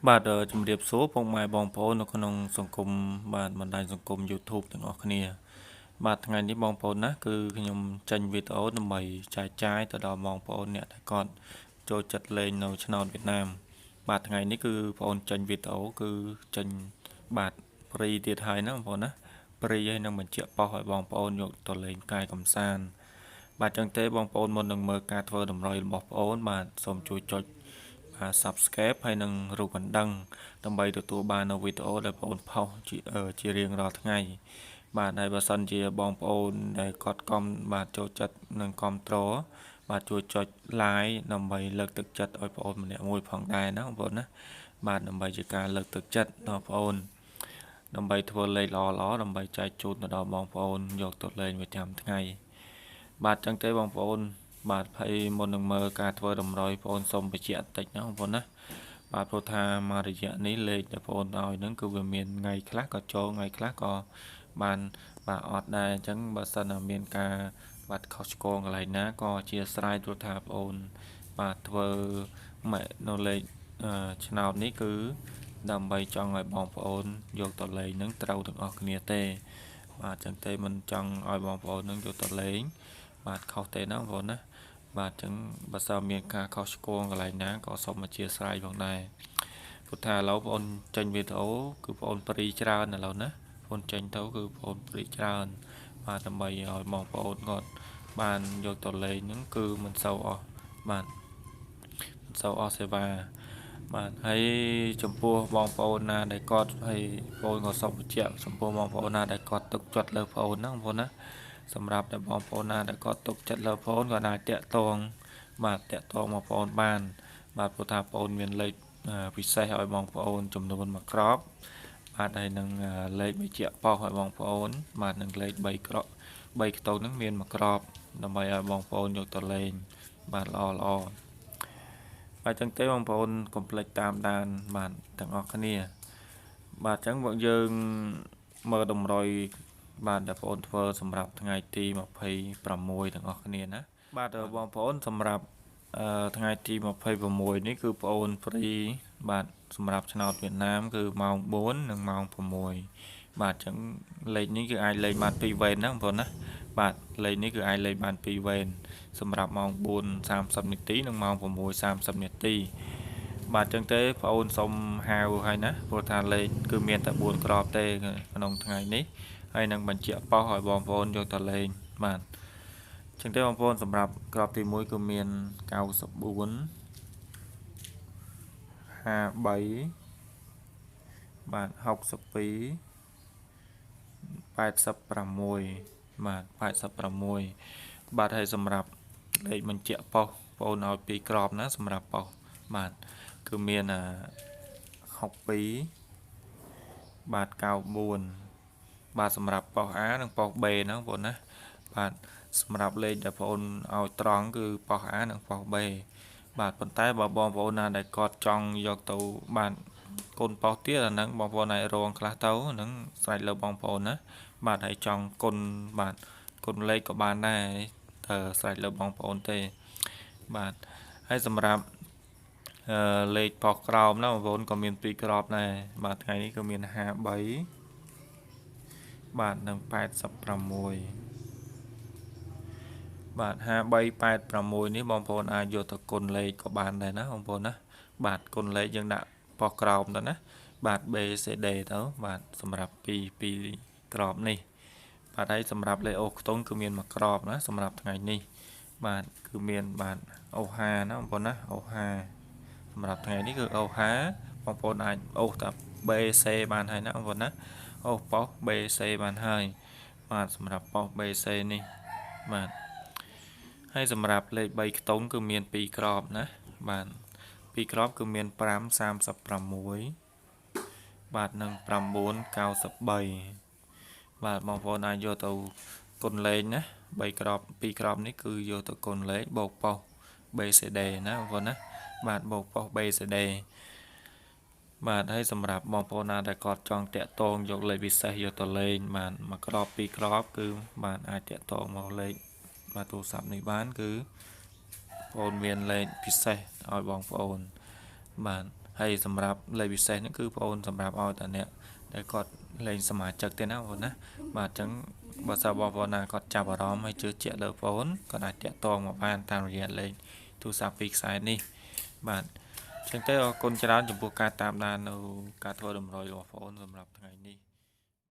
បាទជំរាបសួរពុកម៉ែបងប្អូននៅក្នុងសង្គមបាទបណ្ដាញសង្គម YouTube ទាំងអស់គ្នាបាទថ្ងៃនេះបងប្អូនណាគឺខ្ញុំចេញវីដេអូដើម្បីចែកចាយទៅដល់បងប្អូនអ្នកដែលគាត់ចូលចិត្តលេងនៅឆ្នោតវៀតណាមបាទថ្ងៃនេះគឺបងប្អូនចេញវីដេអូគឺចេញបាទព្រីទៀតហើយណាបងប្អូនណាព្រីហើយនឹងបញ្ជាក់ប៉ោះឲ្យបងប្អូនយកទៅលេងកាយកំសាន្តបាទចឹងទេបងប្អូនមុននឹងមើលការធ្វើតម្រុយរបស់បងប្អូនបាទសូមជួយចុចsubscribe ហើយនឹងរូបកណ្ដឹងដើម្បីទទួលបាននូវវីដេអូដែលបងប្អូនផុសជារៀងរាល់ថ្ងៃបាទហើយបើសិនជាបងប្អូនដែលគាត់បាទចូលចិត្តនឹងគាំទ្របាទជួយចុច like ដើម្បីលើកទឹកចិត្តឲ្យបងប្អូនម្នាក់មួយផងដែរណាបងប្អូនណាបាទដើម្បីជាការលើកទឹកចិត្តដល់បងប្អូនដើម្បីធ្វើលេខល្អៗដើម្បីចែកជូនទៅដល់បងប្អូនយកទៅលេងប្រចាំថ្ងៃបាទចឹងទេបងប្អូនបាទហើយមុននឹងមើលការធ្វើតម្រុយបងប្អូនសូមបញ្ជាក់តិចណាបងប្អូនណាបាទព្រោះថាមករយៈនេះលេខដែលបងប្អូនឲ្យហ្នឹងគឺវាមានថ្ងៃខ្លះក៏ចូលថ្ងៃខ្លះក៏បានបាទអត់ដែរអញ្ចឹងបើសិនមានការបាទខុសឆ្គងកន្លែងណាក៏អធិស្ឋានព្រោះថាបងប្អូនបាទធ្វើនៅលេខឆ្នោតនេះគឺដើម្បីចង់ឲ្យបងប្អូនយកទៅលេងហ្នឹងត្រូវទាំងអស់គ្នាទេបាទចឹងទេមិនចង់ឲ្យបងប្អូនហ្នឹងយកទៅលេងបាទខុសទេណាបងប្អូនណាបាទចឹងបើសិនមានការខុសឆ្គងកន្លែងណាក៏សូមអធិស្ឋានផងដែរព្រោះថាឥឡូវបងប្អូនចេញវីដេអូគឺបងប្អូនព្រីច្រើនឥឡូវណាបងប្អូនចេញទៅគឺបងប្អូនព្រីច្រើនបាទដើម្បីឲ្យបងប្អូនគាត់បានយកទៅលេងហ្នឹងគឺមិនសូវអស់បាទមិនសូវអស់សេវាបាទហើយចំពោះបងប្អូនណាដែលគាត់ហើយបងប្អូនក៏សូមបញ្ជាក់ចំពោះបងប្អូនណាដែលគាត់ទុកចិត្តលើបងប្អូនណាបងប្អូនណាសម្រាប់តែបងប្អូនណាដែលគាត់ទុកចិត្តលើបងប្អូនក៏អាចតាក់ទងបាទតាក់ទងបងប្អូនបានបាទព្រោះថាបងប្អូនមានលេខពិសេសឲ្យបងប្អូនចំនួនមួយក្របបាទហើយនឹងលេខបញ្ជាក់ប៉ោះឲ្យបងប្អូនបាទនឹងលេខ3ក្រប3ខ្ទង់ហ្នឹងមានមួយក្របដើម្បីឲ្យបងប្អូនយកទៅលេងបាទល្អបាទចឹងទេបងប្អូនកុំភ្លេចតាមដានបាទទាំងអស់គ្នាបាទចឹងបងយើងមើលតម្រុយបាទដែលបងប្អូនធ្វើសម្រាប់ថ្ងៃទី26ទាំងអស់គ្នាណាបាទបងប្អូនសម្រាប់ថ្ងៃទី26នេះគឺបងប្អូនព្រីបាទសម្រាប់ឆ្នោតវៀតណាមគឺម៉ោង4និងម៉ោង6បាទចឹងលេខនេះគឺអាចលេងបាន2វេនណាបងប្អូនណាបាទលេខនេះគឺអាចលេងបាន2វេនសម្រាប់ម៉ោង4:30នាទីនិងម៉ោង6:30នាទីបាទចឹងទេបងប្អូនសូមហៅហើយណាព្រោះថាលេខគឺមានតែ4ក្របទេក្នុងថ្ងៃនេះហើយនឹងបញ្ជាក់ប៉ោះឲ្យបងប្អូនយកទៅលេងបាទចឹងទេបងប្អូនសម្រាប់ក្របទី1គឺមាន94 53បាទ62 86បាទ86បាទហើយសម្រាប់លេខបញ្ជាក់ប៉ុសបងប្អូនឲ្យ2ក្របណាសម្រាប់ប៉ុសបាទគឺមាន62បាទ94បាទសម្រាប់ប៉ុស A និងប៉ុស B ណាបងប្អូនណាបាទសម្រាប់លេខដែលបងប្អូនឲ្យត្រង់គឺប៉ុស A និងប៉ុស B បាទប៉ុន្តែបើបងប្អូនណាដែលគាត់ចង់យកទៅបាទកូនប៉ុសទៀតអាហ្នឹងបងប្អូនអាចរងខ្លះទៅហ្នឹងស្រេចលើបងប្អូនណាបាទហើយចង់គុណបាទគុណលេខក៏បានដែរតើស្រេចលើបងប្អូនទេបាទហើយសម្រាប់លេខប៉ុសក្រោមណាបងប្អូនក៏មាន2ក្របដែរបាទថ្ងៃនេះគឺមាន53បាទនិង86បាទ5386នេះបងប្អូនអាចយកទៅគុណលេខក៏បានដែរណាបងប្អូនណាបាទគុណលេខយើងដាក់ប៉ុសក្រោមទៅណាបាទ BCD ទៅបាទសម្រាប់2ក្របនេះបាទហើយសម្រាប់លេខអូសខ្ទង់គឺមានមួយក្របណាសម្រាប់ថ្ងៃនេះបាទគឺមានបាទអូស50ណាបងប្អូនណាអូស50សម្រាប់ថ្ងៃនេះគឺអូស50បងប្អូនអាចអូសតែ BC បានហើយណាបងប្អូនណាអូសប៉ុស BC បានហើយបាទសម្រាប់ប៉ុស BC នេះបាទហើយសម្រាប់លេខ3ខ្ទង់គឺមាន2ក្របណាបាទ2ក្របគឺមាន536បាទនិង993បាទបងប្អូនអាចយកទៅគុណលេខណា3ក្រប2ក្របនេះគឺយកទៅគុណលេខបូកប៉ុស BCD ណាបងប្អូនណាបាទបូកប៉ុស BCD បាទហើយសម្រាប់បងប្អូនណាដែលគាត់ចង់តាក់ទងយកលេខពិសេសយកទៅលេងបាទមួយក្រប2ក្របគឺបាទអាចតាក់ទងមកលេខបាទទូរស័ព្ទនេះបានគឺបងប្អូនមានលេខពិសេសឲ្យបងប្អូនបាទ ហើយសម្រាប់លេខពិសេសហ្នឹងគឺបងប្អូនសម្រាប់ឲ្យតាអ្នកដែលគាត់លេងសមាជិកទេណាបងប្អូនណាបាទអញ្ចឹងបើសិនបងប្អូនណាគាត់ចាប់អារម្មណ៍ហើយជឿជាក់លើបងប្អូនគាត់អាចតាក់ទងមកបានតាមរយៈលេខទូរស័ព្ទពីរខ្សែនេះបាទអញ្ចឹងទៅអរគុណច្រើនចំពោះការតាមដាននៅការធ្វើតម្រុយរបស់បងប្អូនសម្រាប់ថ្ងៃនេះ